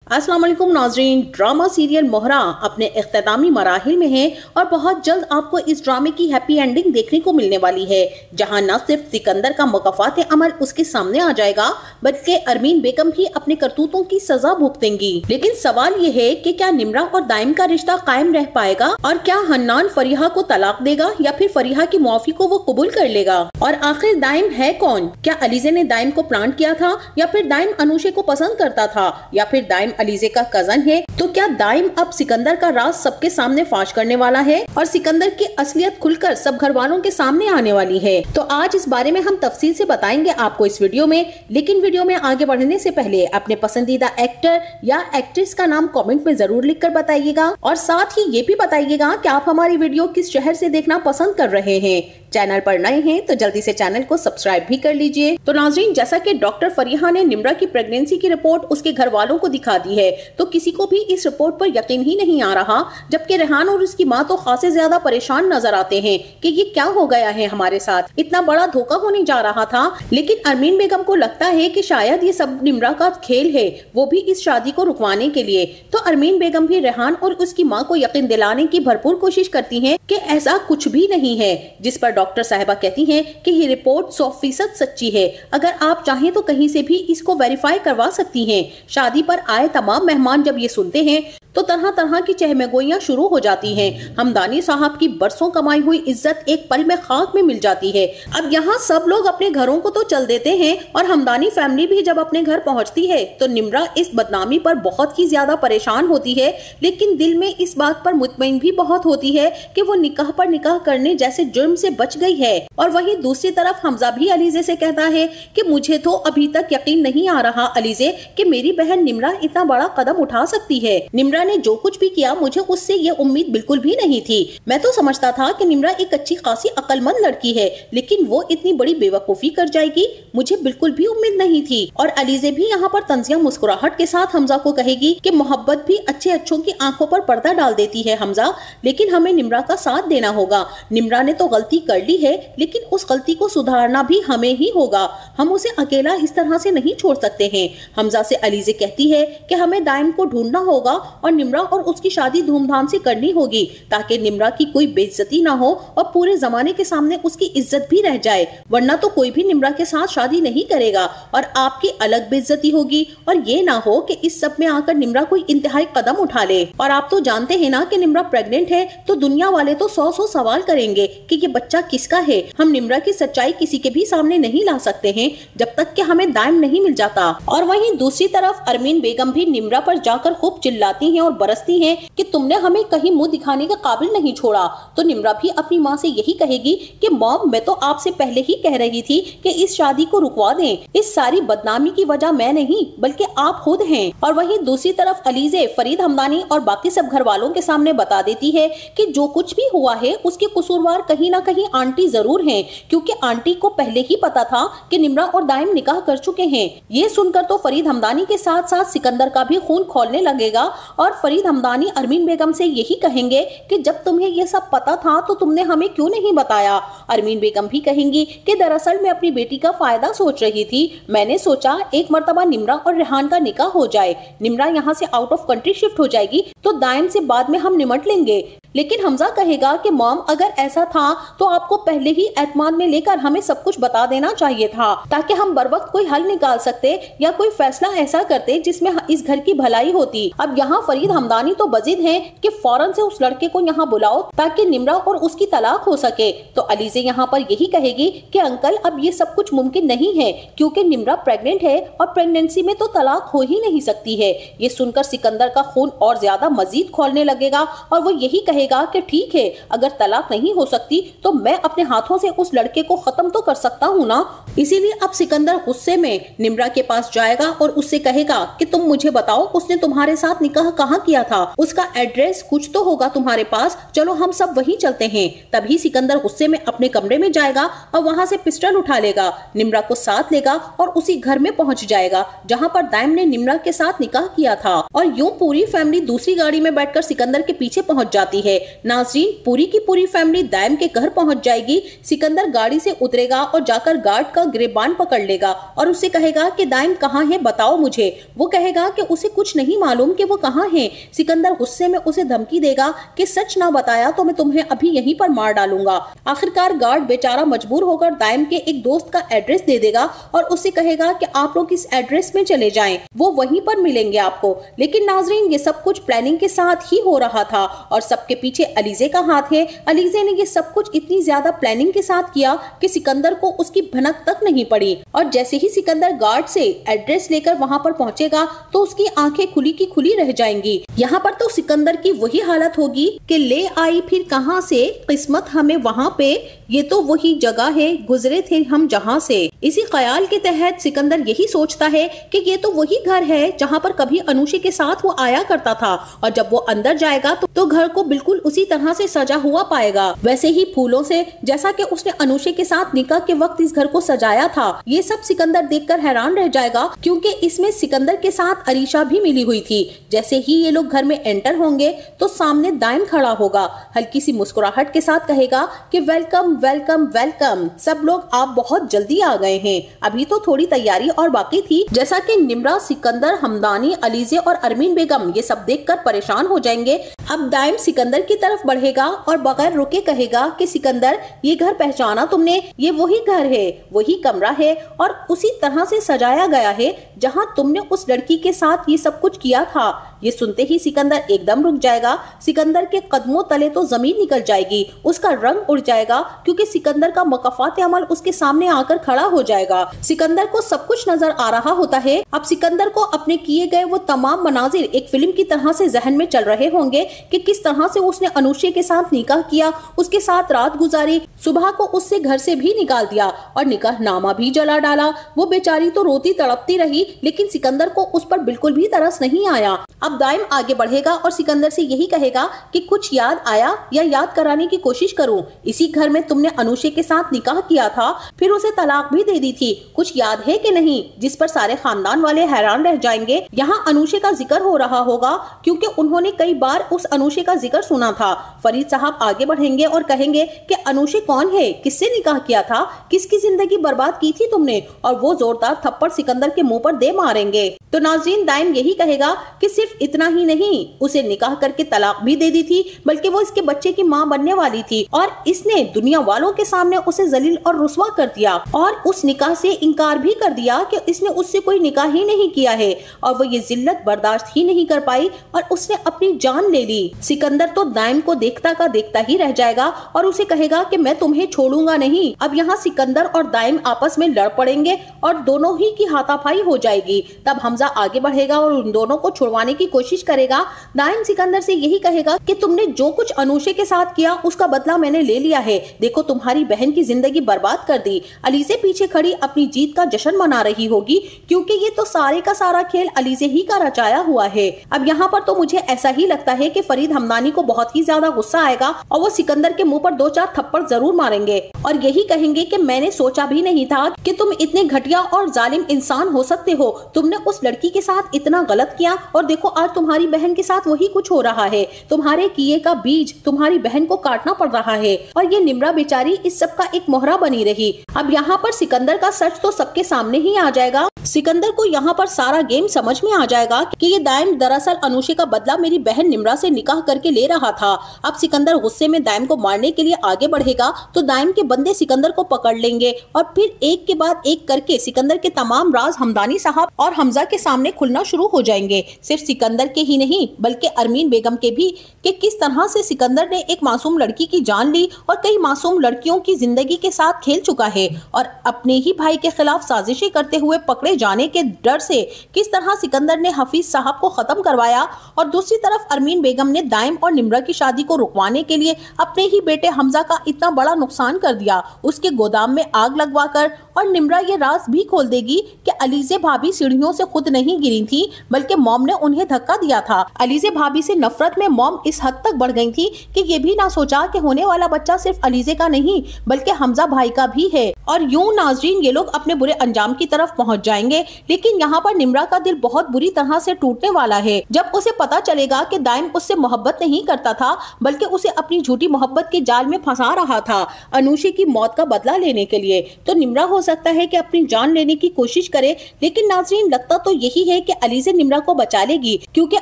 अस्सलाम वालेकुम नाज़रीन। ड्रामा सीरियल मोहरा अपने इख्तितामी मराहिल में है और बहुत जल्द आपको इस ड्रामे की हैप्पी एंडिंग देखने को मिलने वाली है, जहां न सिर्फ सिकंदर का मुकफ़ात अमल उसके सामने आ जाएगा बल्कि अरमीन बेगम भी अपने करतूतों की सजा भुगतेंगी। लेकिन सवाल ये है कि क्या निम्रा और दाइम का रिश्ता कायम रह पाएगा और क्या हन्नान फरीहा को तलाक देगा या फिर फरीहा की मुआफी को वो कबूल कर लेगा। और आखिर दाइम है कौन? क्या अलीज़े ने दाइम को प्लांट किया था या फिर दाइम अनूशे को पसंद करता था या फिर दाइम अलीज़े का कजन है? तो क्या दाइम अब सिकंदर का राज सबके सामने फाश करने वाला है और सिकंदर की असलियत खुलकर सब घर वालों के सामने आने वाली है? तो आज इस बारे में हम तफसील से बताएंगे आपको इस वीडियो में। लेकिन वीडियो में आगे बढ़ने से पहले अपने पसंदीदा एक्टर या एक्ट्रेस का नाम कमेंट में जरूर लिखकर बताइएगा और साथ ही ये भी बताइएगा कि आप हमारी वीडियो किस शहर से देखना पसंद कर रहे हैं। चैनल पर नए हैं तो जल्दी से चैनल को सब्सक्राइब भी कर लीजिए। तो नाज़रीन, जैसा कि डॉक्टर फरीहा ने निम्रा की प्रेगनेंसी की रिपोर्ट उसके घर वालों को दिखा दी है, तो किसी को भी इस रिपोर्ट पर यकीन ही नहीं आ रहा, जबकि रेहान और उसकी माँ तो खासे ज्यादा परेशान नजर आते हैं कि ये क्या हो गया है हमारे साथ, इतना बड़ा धोखा होने जा रहा था। लेकिन अरमीन बेगम को लगता है कि शायद ये सब निम्रा का खेल है, वो भी इस शादी को रुकवाने के लिए। तो अरमीन बेगम भी रेहान और उसकी माँ को यकीन दिलाने की भरपूर कोशिश करती है कि ऐसा कुछ भी नहीं है, जिस पर डॉक्टर साहिबा कहती हैं कि ये रिपोर्ट 100% सच्ची है, अगर आप चाहें तो कहीं से भी इसको वेरीफाई करवा सकती हैं। शादी पर आए तमाम मेहमान जब ये सुनते हैं तो तरह तरह की चहमगोइयां शुरू हो जाती हैं। हमदानी साहब की बरसों कमाई हुई इज्जत एक पल में खाक में मिल जाती है। अब यहाँ सब लोग अपने घरों को तो चल देते हैं और हमदानी फैमिली भी जब अपने घर पहुँचती है तो निम्रा इस बदनामी पर बहुत ही ज्यादा परेशान होती है, लेकिन दिल में इस बात पर मुतमईन भी बहुत होती है कि वो निकाह पर निकाह करने जैसे जुर्म से बच गई है। और वहीं दूसरी तरफ हमजा भी अलीज़े से कहता है कि मुझे तो अभी तक यकीन नहीं आ रहा अलीज़े कि मेरी बहन निम्रा इतना बड़ा कदम उठा सकती है। निम्रा ने जो कुछ भी किया मुझे उससे ये उम्मीद बिल्कुल भी नहीं थी। मैं तो समझता था कि निम्रा एक अच्छी खासी अक्लमंद लड़की है, लेकिन वो इतनी बड़ी बेवकूफी कर जाएगी मुझे बिल्कुल भी उम्मीद नहीं थी। और अलीज़े भी यहाँ पर तंजिया मुस्कुराहट के साथ हमजा को कहेगी कि मोहब्बत भी अच्छे अच्छों की आंखों पर पर्दा डाल देती है हमजा, लेकिन हमें निम्रा का साथ देना होगा। निम्रा ने तो गलती कर ली है, लेकिन उस गलती को सुधारना भी हमें ही होगा, हम उसे अकेला इस तरह से नहीं छोड़ सकते हैं। हमजा से अलीज़े कहती है कि हमें दाइम को ढूंढना होगा और निम्रा और उसकी शादी धूमधाम से करनी होगी, ताकि निम्रा की कोई बेइज्जती ना हो और पूरे जमाने के सामने उसकी इज्जत भी रह जाए, वरना तो कोई भी निम्रा के साथ शादी नहीं करेगा और आपकी अलग बेइज्जती होगी। और ये ना हो कि इस सब में आकर निम्रा कोई इंतहाई कदम उठा ले। और आप तो जानते हैं ना कि निम्रा प्रेग्नेंट है, तो दुनिया वाले तो 100 सवाल करेंगे कि ये बच्चा किसका है। हम निम्रा की सच्चाई किसी के भी सामने नहीं ला सकते हैं जब तक कि हमें दाइम नहीं मिल जाता। और वहीं दूसरी तरफ अरमीन बेगम भी निम्रा पर जाकर खूब चिल्लाती हैं और बरसती हैं कि तुमने हमें कहीं मुंह दिखाने के काबिल नहीं छोड़ा। तो निम्रा भी अपनी माँ से यही कहेगी कि मॉम, मैं तो आपसे पहले ही कह रही थी कि इस शादी को रुकवा दें, इस सारी बदनामी की वजह मैं नहीं बल्कि आप खुद हैं। और वहीं दूसरी तरफ अलीज़े फरीद हमदानी और बाकी सब घर वालों के सामने बता देती है कि जो कुछ भी हुआ है उसके कसूरवार कहीं ना कहीं आंटी जरूर हैं, क्योंकि आंटी को पहले ही पता था कि निम्रा और दाइम निकाह कर चुके हैं। ये सुनकर तो फरीद हमदानी के साथ साथ सिकंदर का भी खून खौलने लगेगा और फरीद हमदानी अरमीन बेगम से यही कहेंगे कि जब तुम्हें ये सब पता था तो तुमने हमें क्यों नहीं बताया। अरमीन बेगम भी कहेंगी कि दरअसल मैं अपनी बेटी का फायदा सोच रही थी, मैंने सोचा एक मर्तबा निम्रा और रेहान का निकाह हो जाए, निम्रा यहाँ से आउट ऑफ कंट्री शिफ्ट हो जाएगी तो दाइम से बाद में हम निमट लेंगे। लेकिन हमजा कहेगा कि मॉम, अगर ऐसा था तो आपको पहले ही एतमाद में लेकर हमें सब कुछ बता देना चाहिए था, ताकि हम बर वक्त कोई हल निकाल सकते या कोई फैसला ऐसा करते जिसमें इस घर की भलाई होती। अब यहाँ फरीद हमदानी तो बजिद हैं कि फौरन से उस लड़के को यहाँ बुलाओ ताकि निम्रा और उसकी तलाक हो सके। तो अलीज़े यहाँ पर यही कहेगी कि अंकल, अब ये सब कुछ मुमकिन नहीं है, क्योंकि निम्रा प्रेग्नेंट है और प्रेगनेंसी में तो तलाक हो ही नहीं सकती है। ये सुनकर सिकंदर का खून और ज्यादा मजीद खौलने लगेगा और वो यही कहेगा कि ठीक है, अगर तलाक नहीं हो सकती तो मैं अपने हाथों से उस लड़के को खत्म तो कर सकता हूँ ना। इसीलिए अब सिकंदर गुस्से में निम्रा के पास जाएगा और उससे कहेगा कि तुम मुझे बताओ उसने तुम्हारे साथ निकाह कहाँ किया था, उसका एड्रेस कुछ तो होगा तुम्हारे पास, चलो हम सब वहीं चलते हैं। तभी सिकंदर गुस्से में अपने कमरे में जाएगा और वहां से पिस्टल उठा लेगा, निम्रा को साथ लेगा और उसी घर में पहुंच जाएगा जहां पर दाइम ने निम्रा के साथ निकाह किया था। और यूं पूरी फैमिली दूसरी गाड़ी में बैठकर सिकंदर के पीछे पहुंच जाती है। है। नाज़रीन, पूरी की पूरी फैमिली दाइम के घर पहुंच जाएगी। सिकंदर गाड़ी से उतरेगा और जाकर गार्ड का गिरबान पकड़ लेगा और उससे कहेगा कि दाइम कहाँ है, बताओ मुझे। वो कहेगा कि उसे कुछ नहीं मालूम कि वो कहाँ है। सिकंदर गुस्से में उसे धमकी देगा कि सच ना बताया तो मैं तुम्हें अभी यहीं पर मार डालूंगा। आखिरकार गार्ड बेचारा मजबूर होकर दाइम के एक दोस्त का एड्रेस दे देगा और उससे कहेगा कि आप लोग इस एड्रेस में चले जाएं, वो वहीं पर मिलेंगे आपको। लेकिन नाज़रीन, ये सब कुछ प्लानिंग के साथ ही हो रहा था और सबके पीछे अलीजे का हाथ है। अलीजे ने ये सब कुछ इतनी ज्यादा प्लानिंग के साथ किया कि सिकंदर को उसकी भनक तक नहीं पड़ी। और जैसे ही सिकंदर गार्ड से एड्रेस लेकर वहां पर पहुंचेगा तो उसकी आंखें खुली की खुली रह जाएंगी। यहाँ पर तो सिकंदर की वही हालत होगी कि ले आई फिर कहां से किस्मत हमें वहां पे, ये तो वही जगह है गुजरे थे हम जहां से। इसी ख्याल के तहत सिकंदर यही सोचता है कि ये तो वही घर है जहां पर कभी अनुषे के साथ वो आया करता था और जब वो अंदर जाएगा तो घर को बिल्कुल उसी तरह से सजा हुआ पाएगा, वैसे ही फूलों से जैसा कि उसने अनुषे के साथ निकाह के वक्त इस घर को सजाया था। ये सब सिकंदर देखकर हैरान रह जाएगा क्योंकि इसमें सिकंदर के साथ अरीशा भी मिली हुई थी। जैसे ही ये लोग घर में एंटर होंगे तो सामने दाइम खड़ा होगा, हल्की सी मुस्कुराहट के साथ कहेगा कि वेलकम वेलकम वेलकम, सब लोग आप बहुत जल्दी आ गए हैं, अभी तो थोड़ी तैयारी और बाकी थी। जैसा कि निम्रा, सिकंदर, हमदानी, अलीजे और अरमीन बेगम ये सब देखकर परेशान हो जाएंगे। अब दाइम सिकंदर की तरफ बढ़ेगा और बगैर रुके कहेगा कि सिकंदर, ये घर पहचाना तुमने, ये वही घर है, वही कमरा है और उसी तरह से सजाया गया है जहां तुमने उस लड़की के साथ ये सब कुछ किया था। ये सुनते ही सिकंदर एकदम रुक जाएगा। सिकंदर के कदमों तले तो जमीन निकल जाएगी, उसका रंग उड़ जाएगा क्योंकि सिकंदर का मकफात अमल उसके सामने आकर खड़ा हो जाएगा। सिकंदर को सब कुछ नजर आ रहा होता है। अब सिकंदर को अपने किए गए वो तमाम मनाजिर एक फिल्म की तरह से जहन में चल रहे होंगे कि किस तरह से उसने अनुषे के साथ निकाह किया, उसके साथ रात गुजारी, सुबह को उससे घर से भी निकाल दिया और निकाह नामा भी जला डाला। वो बेचारी तो रोती तड़पती रही लेकिन सिकंदर को उस पर बिल्कुल भी तरस नहीं आया। अब दाइम आगे बढ़ेगा और सिकंदर से यही कहेगा कि कुछ याद आया या याद कराने की कोशिश करूं, इसी घर में तुमने अनुषे के साथ निकाह किया था, फिर उसे तलाक भी दे दी थी, कुछ याद है कि नहीं? जिस पर सारे खानदान वाले हैरान रह जाएंगे। यहाँ अनुषे का जिक्र हो रहा होगा क्योंकि उन्होंने कई बार उस अनुषे का जिक्र सुना था। फरीद साहब आगे बढ़ेंगे और कहेंगे कि अनुषे कौन है, किससे निकाह किया था, किसकी जिंदगी बर्बाद की थी तुमने, और वो जोरदार थप्पड़ सिकंदर के मुंह पर दे मारेंगे। तो नाज़रीन, दाइम यही कहेगा कि सिर्फ इतना ही नहीं, उसे निकाह करके तलाक भी दे दी थी, बल्कि वो इसके बच्चे की माँ बनने वाली थी और इसने दुनिया वालों के सामने उसे जलील और रुस्वा कर दिया और उस निकाह से इनकार भी कर दिया कि इसने उससे कोई निकाह ही नहीं किया है और वो ये जिल्लत बर्दाश्त ही नहीं कर पाई और उसने अपनी जान ले ली। सिकंदर तो दाइम को देखता का देखता ही रह जाएगा और उसे कहेगा कि मैं तुम्हें छोड़ूंगा नहीं। अब यहाँ सिकंदर और दाइम आपस में लड़ पड़ेंगे और दोनों ही की हाथापाई हो जाएगी। तब हमजा आगे बढ़ेगा और उन दोनों को छुड़वाने की कोशिश करेगा। दाइम सिकंदर से यही कहेगा कि तुमने जो कुछ अनुषे के साथ किया उसका बदला मैंने ले लिया है, देखो तुम्हारी बहन की जिंदगी बर्बाद कर दी। अलीजे पीछे खड़ी अपनी जीत का जश्न मना रही होगी क्योंकि ये तो सारे का सारा खेल अलीजे ही का रचाया हुआ है। अब यहाँ पर तो मुझे ऐसा ही लगता है कि फरीद हमदानी को बहुत ही ज्यादा गुस्सा आएगा और वो सिकंदर के मुंह पर 2-4 थप्पड़ जरूर मारेंगे और यही कहेंगे कि मैंने सोचा भी नहीं था कि तुम इतने घटिया और जालिम इंसान हो सकते हो, तुमने उस लड़की के साथ इतना गलत किया और देखो आज तुम्हारी बहन के साथ वही कुछ हो रहा है। तुम्हारे किए का बीज तुम्हारी बहन को काटना पड़ रहा है और ये निम्रा बेचारी इस सब का एक मोहरा बनी रही। अब यहाँ पर सिकंदर का सच तो सबके सामने ही आ जाएगा। सिकंदर को यहाँ पर सारा गेम समझ में आ जाएगा कि ये दाइम दरअसल अनुषे का बदला मेरी बहन निम्रा से निकाह करके ले रहा था। अब सिकंदर गुस्से में दाइम को मारने के लिए आगे बढ़ेगा तो दाइम के बंदे सिकंदर को पकड़ लेंगे और फिर एक के बाद एक करके सिकंदर के तमाम राज हमदानी साहब और हमजा के सामने खुलना शुरू हो जाएंगे। सिर्फ सिकंदर के ही नहीं बल्कि अरमीन बेगम के भी, कि किस तरह से सिकंदर ने एक मासूम लड़की की जान ली और कई मासूम लड़कियों की जिंदगी के साथ खेल चुका है और अपने ही भाई के खिलाफ साजिशें करते हुए पकड़े जाने के डर से किस तरह सिकंदर ने हफीज साहब को खत्म करवाया और दूसरी तरफ अरमीन बेगम ने दाइम और निम्रा की शादी को रुकवाने के लिए अपने ही बेटे हमजा का इतना बड़ा नुकसान कर दिया, उसके गोदाम में आग लगवाकर। और निम्रा ये राज भी खोल देगी कि अलीजे भाभी सीढ़ियों से खुद नहीं गिरी थी बल्कि मॉम ने उन्हें धक्का दिया था। अलीजे भाभी से नफरत में मॉम इस हद तक बढ़ गई थी कि ये भी ना सोचा कि होने वाला बच्चा सिर्फ अलीजे का नहीं बल्कि हमजा भाई का भी है और यूं नाजरीन ये लोग अपने बुरे अंजाम की तरफ पहुंच जाएंगे। लेकिन यहाँ पर निम्रा का दिल बहुत बुरी तरह से टूटने वाला है जब उसे पता चलेगा कि दाइम उससे मोहब्बत नहीं करता था, बल्कि उसे अपनी झूठी मोहब्बत के जाल में फंसा रहा था अनुषी की मौत का बदला लेने के लिए। तो निम्रा हो सकता है कि अपनी जान लेने की कोशिश करे, लेकिन नाजरीन लगता तो यही है कि अलीज़े निम्रा को बचा लेगी, क्योंकि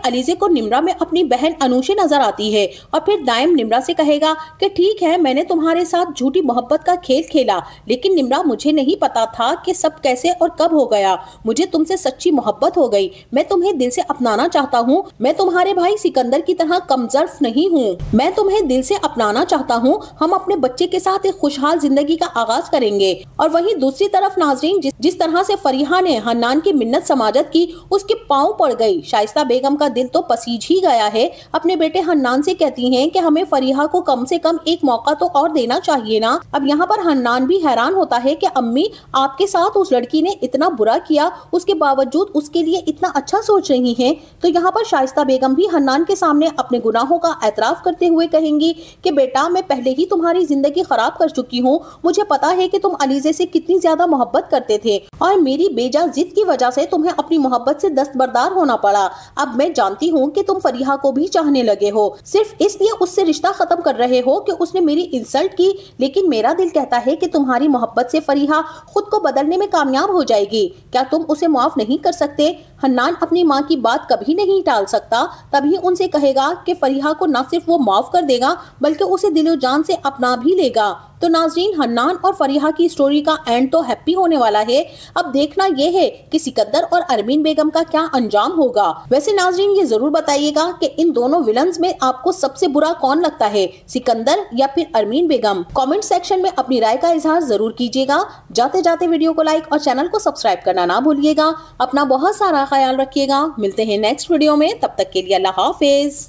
अलीज़े को निम्रा में अपनी बहन अनुषी नजर आती है। और फिर दाइम निम्रा से कहेगा कि ठीक है, मैंने तुम्हारे साथ झूठी मोहब्बत का खेल खेला, लेकिन निम्रा मुझे नहीं पता था कि सब कैसे और कब हो गया। मुझे तुमसे सच्ची मोहब्बत हो गई, मैं तुम्हें दिल से अपनाना चाहता हूँ। मैं तुम्हारे भाई सिकंदर की तरह कमजोर नहीं हूँ, मैं तुम्हें दिल से अपनाना चाहता हूँ। हम अपने बच्चे के साथ एक खुशहाल जिंदगी का आगाज करेंगे। और वहीं दूसरी तरफ नाजरीन जिस तरह से फरीहा ने हन्नान की मिन्नत समाजत की, उसके पाँव पड़ गई। शाइस्ता बेगम का दिल तो पसीज ही गया है। अपने बेटे हन्नान से कहती हैं कि हमें फरीहा को कम से कम एक मौका तो और देना चाहिए ना। अब यहाँ पर हन्नान भी हैरान होता है कि अम्मी आपके साथ उस लड़की ने इतना बुरा किया, उसके बावजूद उसके लिए इतना अच्छा सोच रही हैं। तो यहाँ पर शाइस्ता बेगम भी हन्नान के सामने अपने गुनाहों का एतराफ करते हुए कहेंगी कि बेटा मैं पहले ही तुम्हारी जिंदगी खराब कर चुकी हूँ। मुझे पता है कि तुम अलीज़े से कितनी ज्यादा मोहब्बत करते थे और मेरी बेजा जिद की वजह से तुम्हें अपनी मोहब्बत से दस्तबरदार होना पड़ा। अब मैं जानती हूँ कि तुम फरीहा को भी चाहने लगे हो, सिर्फ इसलिए उससे रिश्ता खत्म कर रहे हो कि उसने मेरी इंसल्ट की। लेकिन मेरा दिल कहता है कि तुम्हारी मोहब्बत से फरीहा खुद को बदलने में कामयाब हो जाएगी। क्या तुम उसे माफ नहीं कर सकते? हन्नान अपनी माँ की बात कभी नहीं टाल सकता। तभी उनसे कहेगा कि फरीहा को न सिर्फ वो माफ कर देगा, बल्कि उसे दिलो जान से अपना भी लेगा। तो नाजरीन हन्नान और फरीहा की स्टोरी का एंड तो हैप्पी होने वाला है। अब देखना यह है कि सिकंदर और अरमीन बेगम का क्या अंजाम होगा। वैसे नाजरीन ये जरूर बताइएगा कि इन दोनों विलन्स में आपको सबसे बुरा कौन लगता है, सिकंदर या फिर अरमीन बेगम? कमेंट सेक्शन में अपनी राय का इजहार जरूर कीजिएगा। जाते जाते वीडियो को लाइक और चैनल को सब्सक्राइब करना ना भूलिएगा। अपना बहुत सारा ख्याल रखिएगा। मिलते हैं नेक्स्ट वीडियो में, तब तक के लिए अल्लाह हाफिज।